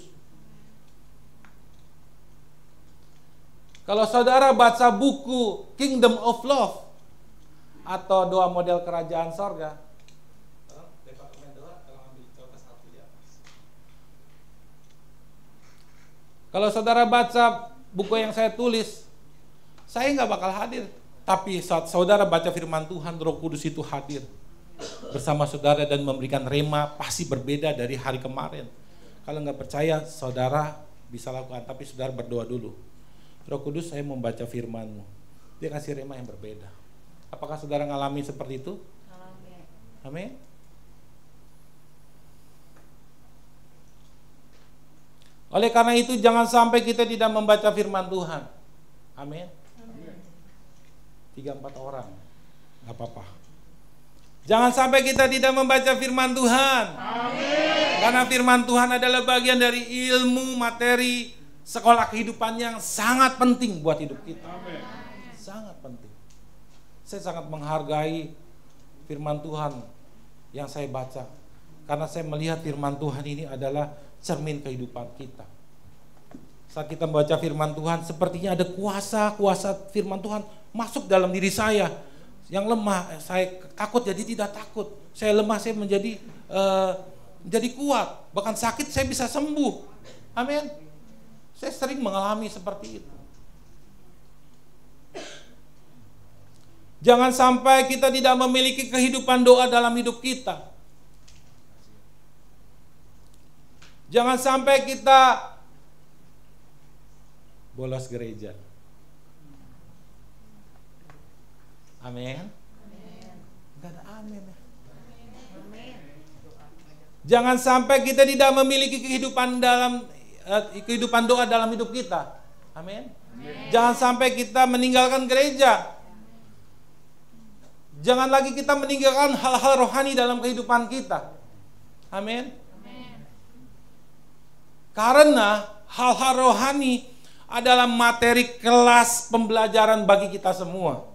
Kalau saudara baca buku Kingdom of Love atau doa model kerajaan sorga, kalau saudara baca buku yang saya tulis, saya nggak bakal hadir. Tapi saat saudara baca firman Tuhan, Roh Kudus itu hadir bersama saudara dan memberikan rema pasti berbeda dari hari kemarin. Kalau nggak percaya, saudara bisa lakukan, tapi saudara berdoa dulu. Roh Kudus, saya membaca firman-Mu. Dia kasih rema yang berbeda. Apakah saudara ngalami seperti itu? Amin. Oleh karena itu, jangan sampai kita tidak membaca firman Tuhan. Amin. 3-4 orang, nggak apa-apa. Jangan sampai kita tidak membaca firman Tuhan. Amin. Karena firman Tuhan adalah bagian dari ilmu materi sekolah kehidupan yang sangat penting buat hidup kita. Amin. Sangat penting. Saya sangat menghargai firman Tuhan yang saya baca, karena saya melihat firman Tuhan ini adalah cermin kehidupan kita. Saat kita membaca firman Tuhan, sepertinya ada kuasa firman Tuhan masuk dalam diri saya. Yang lemah, saya takut jadi tidak takut. Saya lemah, saya menjadi kuat. Bahkan sakit, saya bisa sembuh. Amin. Saya sering mengalami seperti itu. Jangan sampai kita tidak memiliki kehidupan doa dalam hidup kita. Jangan sampai kita bolos gereja. Amin. Enggak ada amin. Jangan sampai kita tidak memiliki kehidupan doa dalam hidup kita. Amin. Jangan sampai kita meninggalkan gereja. Jangan lagi kita meninggalkan hal-hal rohani dalam kehidupan kita. Amin. Karena hal-hal rohani adalah materi kelas pembelajaran bagi kita semua.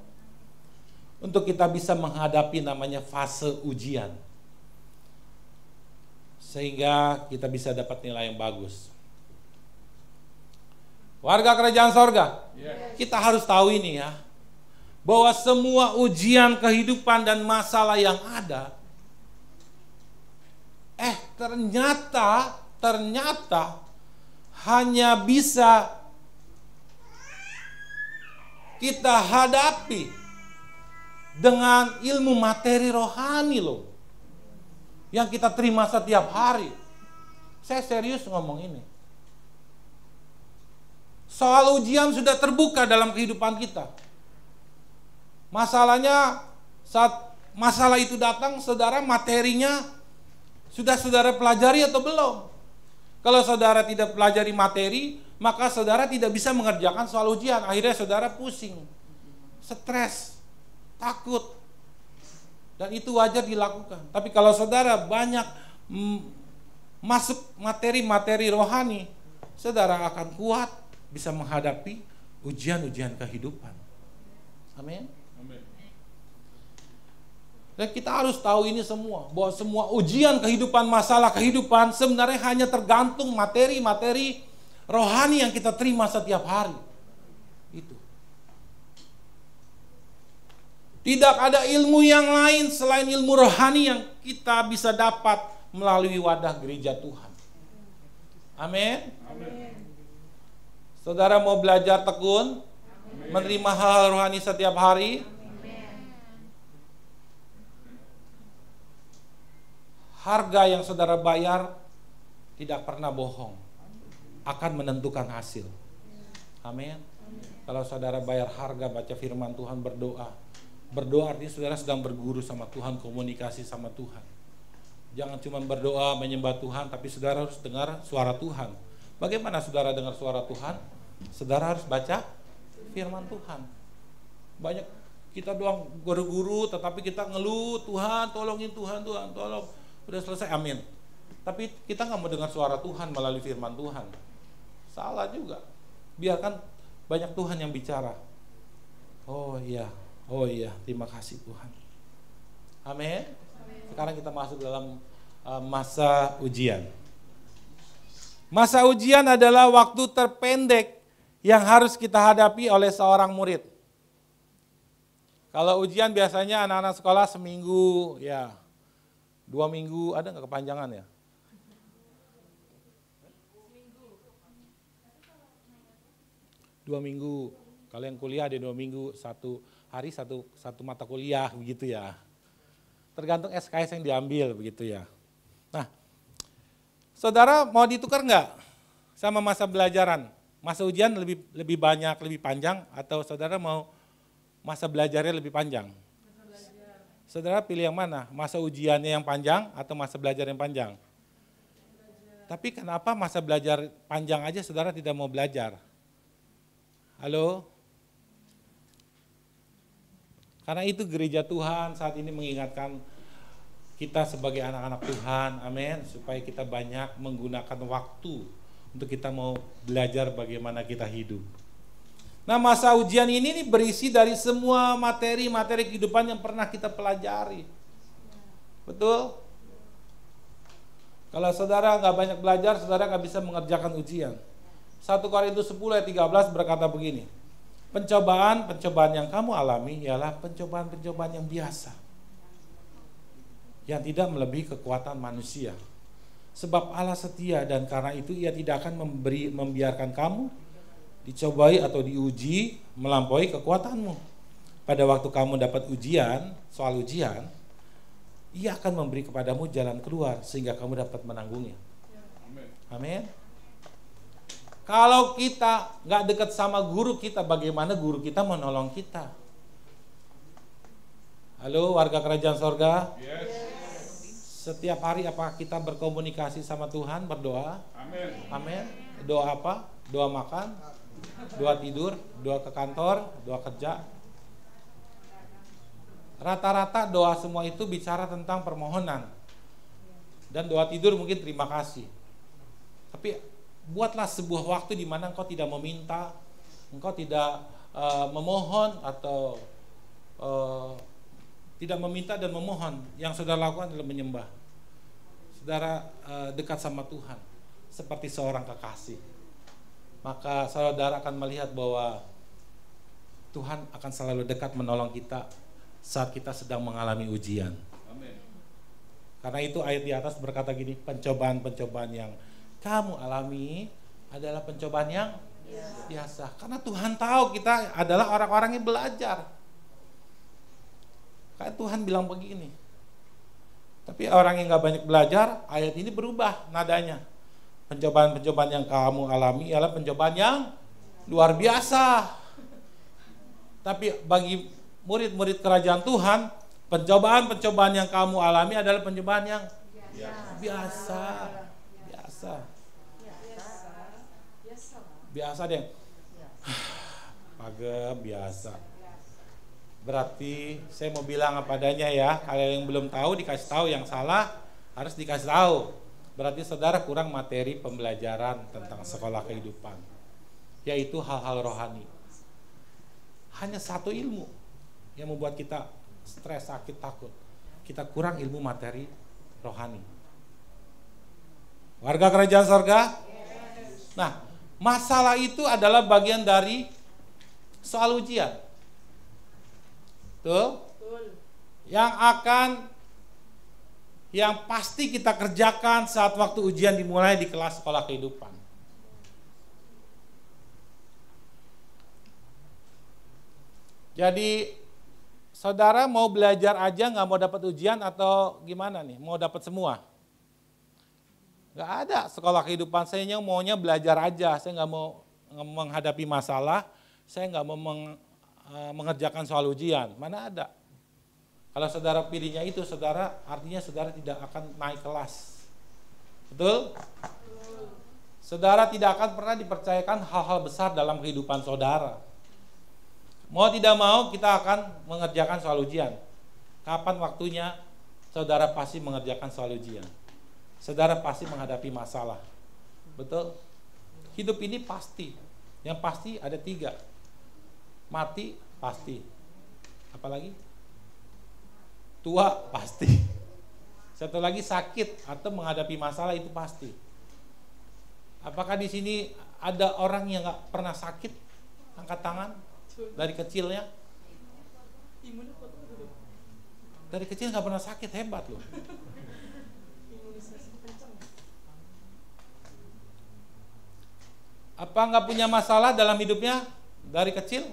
Untuk kita bisa menghadapi namanya fase ujian. Sehingga kita bisa dapat nilai yang bagus. Warga kerajaan sorga, kita harus tahu ini ya, bahwa semua ujian kehidupan dan masalah yang ada, ternyata hanya bisa kita hadapi dengan ilmu materi rohani loh, yang kita terima setiap hari. Saya serius ngomong ini. Soal ujian sudah terbuka dalam kehidupan kita. Masalahnya saat masalah itu datang, saudara materinya sudah saudara pelajari atau belum? Kalau saudara tidak pelajari materi, maka saudara tidak bisa mengerjakan soal ujian. Akhirnya saudara pusing, stres, takut. Dan itu wajar dilakukan. Tapi kalau saudara banyak masuk materi-materi rohani, saudara akan kuat bisa menghadapi ujian-ujian kehidupan. Amin. Dan kita harus tahu ini semua, bahwa semua ujian kehidupan, masalah kehidupan sebenarnya hanya tergantung materi-materi rohani yang kita terima setiap hari. Itu. Tidak ada ilmu yang lain selain ilmu rohani yang kita bisa dapat melalui wadah gereja Tuhan. Amin. Saudara mau belajar tekun, menerima hal-hal rohani setiap hari? Harga yang saudara bayar tidak pernah bohong, akan menentukan hasil. Amin. Kalau saudara bayar harga baca firman Tuhan, berdoa. Berdoa artinya saudara sedang berguru sama Tuhan, komunikasi sama Tuhan. Jangan cuma berdoa menyembah Tuhan, tapi saudara harus dengar suara Tuhan. Bagaimana saudara dengar suara Tuhan? Saudara harus baca firman Tuhan. Banyak kita doang guru-guru, tetapi kita ngeluh, Tuhan tolongin, Tuhan tolong. Udah selesai, amin. Tapi kita nggak mau dengar suara Tuhan melalui firman Tuhan. Salah juga. Biarkan banyak Tuhan yang bicara. Oh iya, terima kasih Tuhan. Amin. Sekarang kita masuk dalam masa ujian. Masa ujian adalah waktu terpendek yang harus kita hadapi oleh seorang murid. Kalau ujian biasanya anak-anak sekolah seminggu, ya 2 minggu, ada nggak kepanjangan ya? Dua minggu. Kalau yang kuliah ada 2 minggu, 1 hari satu mata kuliah, begitu ya. Tergantung SKS yang diambil, begitu ya. Nah, saudara mau ditukar nggak sama masa belajaran? Masa ujian lebih banyak, lebih panjang, atau saudara mau masa belajarnya lebih panjang? Saudara pilih yang mana? Masa ujiannya yang panjang atau masa belajar yang panjang? Tapi kenapa masa belajar panjang aja saudara tidak mau belajar? Halo? Karena itu gereja Tuhan saat ini mengingatkan kita sebagai anak-anak Tuhan, amin, supaya kita banyak menggunakan waktu untuk kita mau belajar bagaimana kita hidup. Nah, masa ujian ini berisi dari semua materi-materi kehidupan yang pernah kita pelajari. Betul? Kalau saudara nggak banyak belajar, saudara nggak bisa mengerjakan ujian. 1 Korintus 10 ayat 13 berkata begini, pencobaan yang kamu alami ialah pencobaan yang biasa, yang tidak melebihi kekuatan manusia. Sebab Allah setia dan karena itu Ia tidak akan membiarkan kamu dicobai atau diuji melampaui kekuatanmu. Pada waktu kamu dapat soal ujian, Ia akan memberi kepadamu jalan keluar sehingga kamu dapat menanggungnya. Amin. Kalau kita nggak dekat sama guru kita, bagaimana guru kita menolong kita? Halo warga kerajaan sorga. Yes. Setiap hari apakah kita berkomunikasi sama Tuhan, berdoa? Amin. Amin. Doa apa? Doa makan, doa tidur, doa ke kantor, doa kerja. Rata-rata doa semua itu bicara tentang permohonan. Dan doa tidur mungkin terima kasih. Tapi buatlah sebuah waktu di mana engkau tidak meminta, engkau tidak memohon atau tidak meminta dan memohon. Yang saudara lakukan adalah menyembah. Saudara dekat sama Tuhan seperti seorang kekasih. Maka saudara akan melihat bahwa Tuhan akan selalu dekat menolong kita saat kita sedang mengalami ujian. Amin. Karena itu ayat di atas berkata gini, pencobaan-pencobaan yang kamu alami adalah pencobaan yang biasa. Karena Tuhan tahu kita adalah orang-orang yang belajar. Kayak Tuhan bilang begini. Tapi orang yang gak banyak belajar, ayat ini berubah nadanya. Pencobaan-pencobaan yang kamu alami adalah pencobaan yang luar biasa. Tapi bagi murid-murid kerajaan Tuhan, Pencobaan-pencobaan yang kamu alami adalah pencobaan yang biasa. Biasa deh. Pagem biasa. Berarti saya mau bilang apa adanya ya. Kalau yang belum tahu dikasih tahu, yang salah harus dikasih tahu. Berarti saudara kurang materi pembelajaran tentang sekolah kehidupan, yaitu hal-hal rohani. Hanya satu ilmu yang membuat kita stres, sakit, takut. Kita kurang ilmu materi rohani. Warga kerajaan sorga? Nah, masalah itu adalah bagian dari soal ujian. Tuh, yang pasti kita kerjakan saat waktu ujian dimulai di kelas sekolah kehidupan. Jadi saudara mau belajar aja nggak mau dapat ujian atau gimana nih? Mau dapat semua? Nggak ada sekolah kehidupan. Saya maunya belajar aja. Saya nggak mau menghadapi masalah. Saya nggak mau mengerjakan soal ujian. Mana ada? Kalau saudara pilihnya itu, saudara artinya saudara tidak akan naik kelas. Betul? Saudara tidak akan pernah dipercayakan hal-hal besar dalam kehidupan saudara. Mau tidak mau kita akan mengerjakan soal ujian. Kapan waktunya saudara pasti mengerjakan soal ujian. Saudara pasti menghadapi masalah. Betul? Hidup ini pasti. Yang pasti ada 3. Mati pasti. Apalagi? Tua pasti. Satu lagi sakit atau menghadapi masalah itu pasti. Apakah di sini ada orang yang nggak pernah sakit? Angkat tangan. Dari kecilnya, dari kecil nggak pernah sakit, hebat loh. Apa nggak punya masalah dalam hidupnya dari kecil?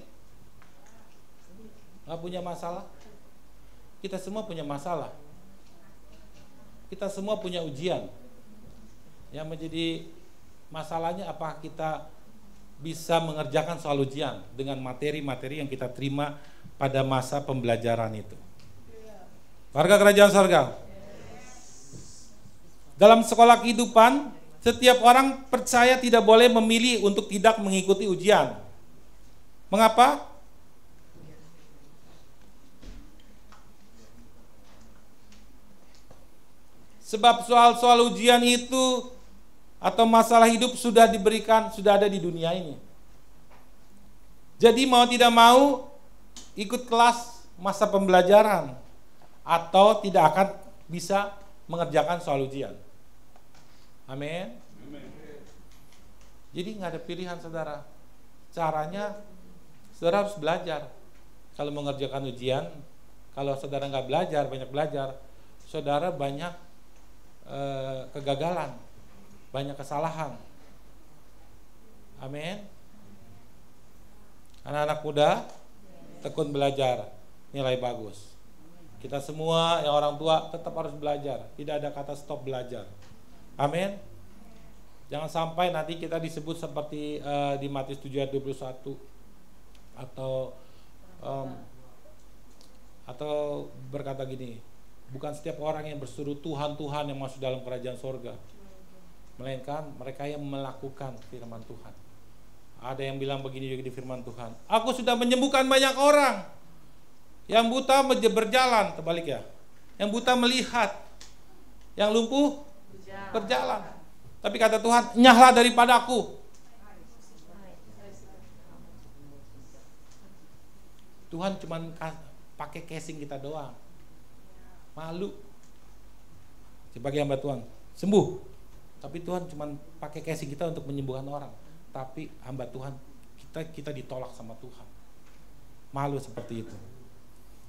Nggak punya masalah? Kita semua punya masalah. Kita semua punya ujian. Yang menjadi masalahnya apakah kita bisa mengerjakan soal ujian dengan materi-materi yang kita terima pada masa pembelajaran itu. Warga kerajaan sorga. Dalam sekolah kehidupan, setiap orang percaya tidak boleh memilih untuk tidak mengikuti ujian. Mengapa? Sebab soal-soal ujian itu atau masalah hidup sudah diberikan, sudah ada di dunia ini. Jadi mau tidak mau ikut kelas masa pembelajaran atau tidak akan bisa mengerjakan soal ujian. Amin. Jadi nggak ada pilihan saudara. Caranya saudara harus belajar. Kalau mengerjakan ujian, kalau saudara nggak belajar, banyak belajar, saudara banyak kegagalan. Banyak kesalahan. Amin. Anak-anak muda tekun belajar, nilai bagus. Kita semua yang orang tua tetap harus belajar. Tidak ada kata stop belajar. Amin. Jangan sampai nanti kita disebut seperti di Matius 7 ayat 21 atau berkata gini, bukan setiap orang yang berseru Tuhan Tuhan yang masuk dalam kerajaan sorga, melainkan mereka yang melakukan firman Tuhan. Ada yang bilang begini juga di firman Tuhan, aku sudah menyembuhkan banyak orang. Yang buta berjalan, terbalik ya. Yang buta melihat, yang lumpuh berjalan. Tapi kata Tuhan, nyahlah daripadaku. Tuhan cuma pakai casing kita doang. Malu. Sebagai hamba Tuhan, sembuh. Tapi Tuhan cuma pakai casing kita untuk menyembuhkan orang. Tapi hamba Tuhan, kita ditolak sama Tuhan. Malu seperti itu.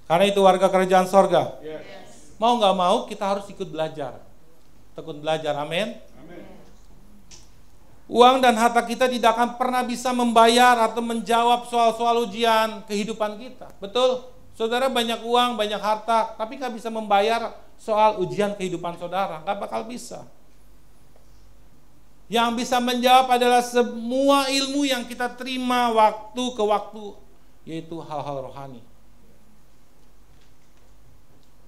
Karena itu warga kerajaan sorga. Yes. Mau gak mau kita harus ikut belajar. Tekun belajar, amin. Uang dan harta kita tidak akan pernah bisa membayar atau menjawab soal-soal ujian kehidupan kita. Betul? Saudara banyak uang, banyak harta, tapi gak bisa membayar soal ujian kehidupan saudara. Gak bakal bisa. Yang bisa menjawab adalah semua ilmu yang kita terima waktu ke waktu, yaitu hal-hal rohani.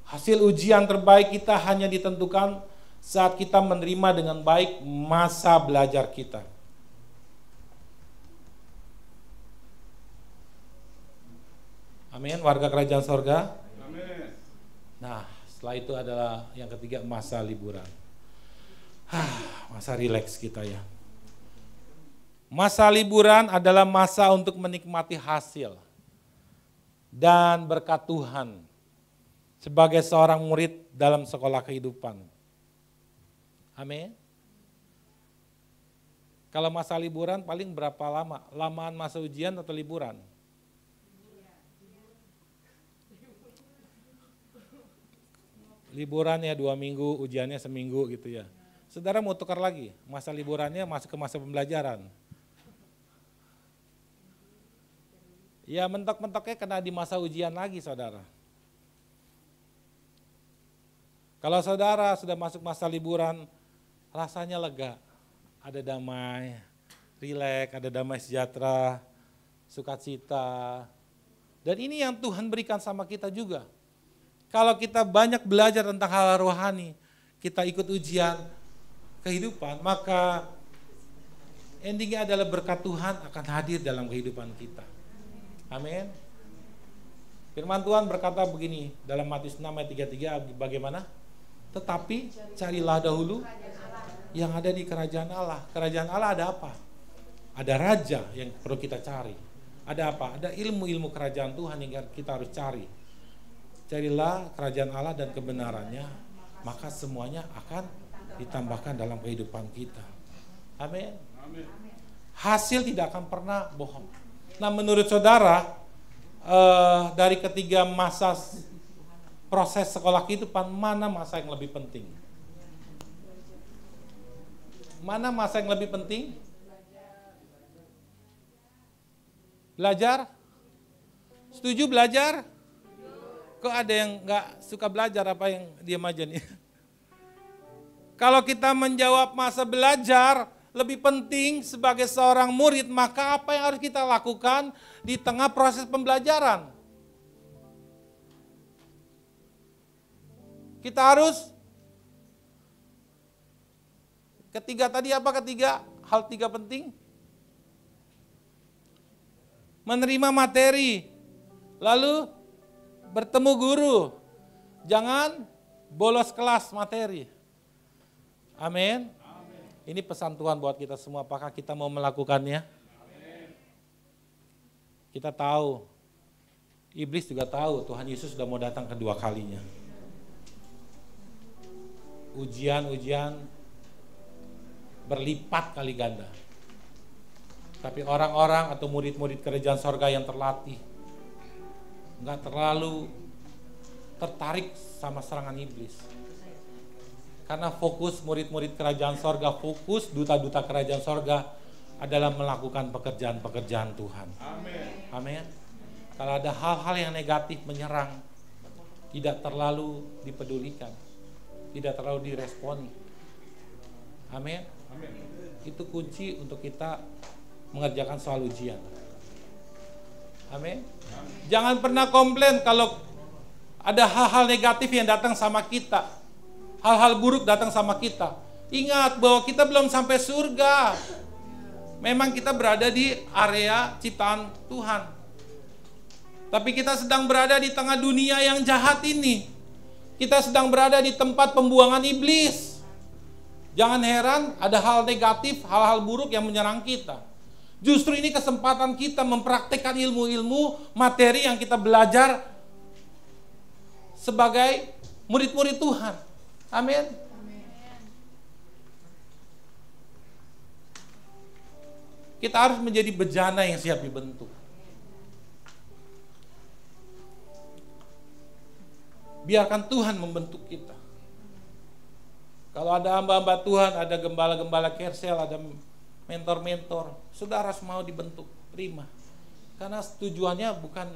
Hasil ujian terbaik kita hanya ditentukan saat kita menerima dengan baik masa belajar kita. Amin, warga kerajaan sorga. Amin. Nah, setelah itu adalah yang ketiga, masa liburan. Masa rileks kita ya. Masa liburan adalah masa untuk menikmati hasil dan berkat Tuhan sebagai seorang murid dalam sekolah kehidupan. Amin. Kalau masa liburan paling berapa lama? Lamaan masa ujian atau liburan? Liburannya 2 minggu, ujiannya seminggu gitu ya. Saudara mau tukar lagi, masa liburannya masuk ke masa pembelajaran. Ya mentok-mentoknya kena di masa ujian lagi saudara. Kalau saudara sudah masuk masa liburan, rasanya lega, ada damai, rileks, ada damai sejahtera, sukacita. Dan ini yang Tuhan berikan sama kita juga. Kalau kita banyak belajar tentang hal rohani, kita ikut ujian kehidupan, maka endingnya adalah berkat Tuhan akan hadir dalam kehidupan kita. Amin. Firman Tuhan berkata begini dalam Matius 6 ayat 33, bagaimana? Tetapi carilah dahulu yang ada di kerajaan Allah. Kerajaan Allah ada apa? Ada raja yang perlu kita cari. Ada apa? Ada ilmu-ilmu kerajaan Tuhan yang kita harus cari. Carilah kerajaan Allah dan kebenarannya, maka semuanya akan ditambahkan dalam kehidupan kita. Amin. Hasil tidak akan pernah bohong. Nah menurut saudara, dari ketiga masa proses sekolah kehidupan, mana masa yang lebih penting? Mana masa yang lebih penting? Belajar? Setuju belajar? Kok ada yang gak suka belajar, apa yang diam aja nih? Kalau kita menjawab masa belajar lebih penting sebagai seorang murid, maka apa yang harus kita lakukan di tengah proses pembelajaran? Kita harus ketiga tadi apa ketiga? Hal tiga penting. Menerima materi, lalu bertemu guru. Jangan bolos kelas materi. Amin. Ini pesan Tuhan buat kita semua, apakah kita mau melakukannya? Kita tahu, iblis juga tahu Tuhan Yesus sudah mau datang kedua kalinya. Ujian-ujian berlipat kali ganda. Tapi orang-orang atau murid-murid kerajaan sorga yang terlatih, nggak terlalu tertarik sama serangan iblis. Karena fokus murid-murid kerajaan sorga, fokus duta-duta kerajaan sorga adalah melakukan pekerjaan-pekerjaan Tuhan. Amin. Kalau ada hal-hal yang negatif menyerang, tidak terlalu dipedulikan, tidak terlalu diresponi. Amin. Itu kunci untuk kita mengerjakan soal ujian. Amin. Jangan pernah komplain kalau ada hal-hal negatif yang datang sama kita. Hal-hal buruk datang sama kita. Ingat bahwa kita belum sampai surga. Memang kita berada di area ciptaan Tuhan. Tapi kita sedang berada di tengah dunia yang jahat ini. Kita sedang berada di tempat pembuangan iblis. Jangan heran ada hal negatif, hal-hal buruk yang menyerang kita. Justru ini kesempatan kita mempraktikkan ilmu-ilmu materi yang kita belajar sebagai murid-murid Tuhan. Amin. Kita harus menjadi bejana yang siap dibentuk. Biarkan Tuhan membentuk kita. Kalau ada hamba-hamba Tuhan, ada gembala-gembala Kersel, ada mentor-mentor, saudara harus mau dibentuk, terima. Karena tujuannya bukan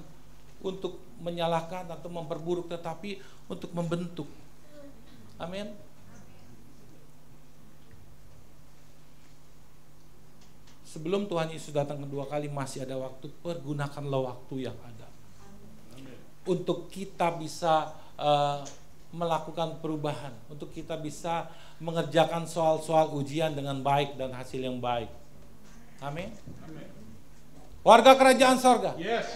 untuk menyalahkan atau memperburuk, tetapi untuk membentuk. Amin. Sebelum Tuhan Yesus datang kedua kali masih ada waktu, pergunakanlah waktu yang ada. Untuk kita bisa melakukan perubahan, untuk kita bisa mengerjakan soal-soal ujian dengan baik dan hasil yang baik. Amin. Warga kerajaan sorga. Yes.